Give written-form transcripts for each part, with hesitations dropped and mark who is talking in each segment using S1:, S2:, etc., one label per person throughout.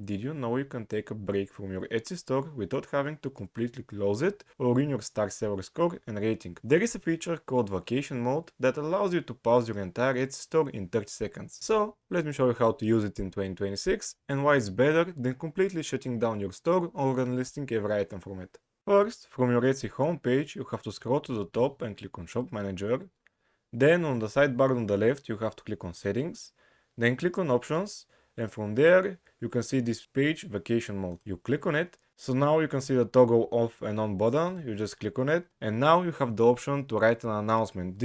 S1: Did you know you can take a break from your Etsy store without having to completely close it or ruin your star seller score and rating? There is a feature called Vacation Mode that allows you to pause your entire Etsy store in 30 seconds. So let me show you how to use it in 2026 and why it's better than completely shutting down your store or unlisting every item from it. First, from your Etsy homepage, you have to scroll to the top and click on Shop Manager. Then on the sidebar on the left, you have to click on Settings, then click on Options, and from there you can see this page, Vacation Mode. You click on it, so now you can see the toggle off and on button. You just click on it, and now you have the option to write an announcement.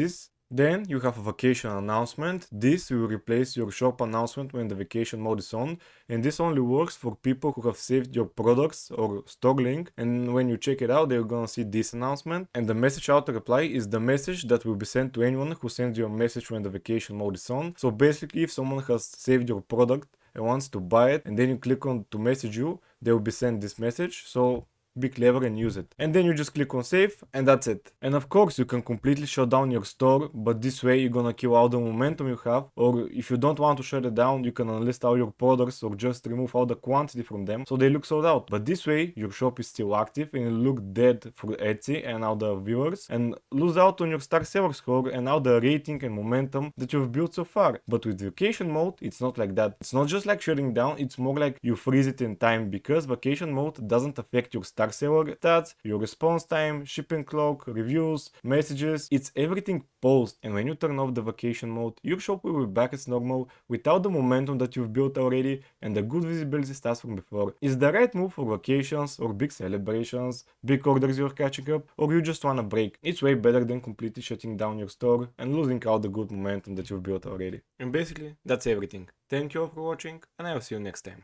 S1: Then you have a vacation announcement. This will replace your shop announcement when the vacation mode is on, and this only works for people who have saved your products or store link, and when you check it out they're gonna see this announcement, and the message auto reply is the message that will be sent to anyone who sends you a message when the vacation mode is on. So basically, if someone has saved your product and wants to buy it and then you click on to message you, they will be sent this message. So be clever and use it. And then you just click on save and that's it. And of course you can completely shut down your store, but this way you're gonna kill all the momentum you have. Or if you don't want to shut it down, you can unlist all your products or just remove all the quantity from them so they look sold out. But this way your shop is still active and you look dead for Etsy and all the viewers and lose out on your star seller score and all the rating and momentum that you've built so far. But with vacation mode it's not like that. It's not just like shutting down, it's more like you freeze it in time, because vacation mode doesn't affect your star seller stats, your response time, shipping clock, reviews, messages. It's everything post, and when you turn off the vacation mode, your shop will be back as normal without the momentum that you've built already and the good visibility stats from before. Is the right move for vacations or big celebrations, big orders you're catching up, or you just want a break. It's way better than completely shutting down your store and losing all the good momentum that you've built already. And basically, that's everything. Thank you all for watching, and I will see you next time.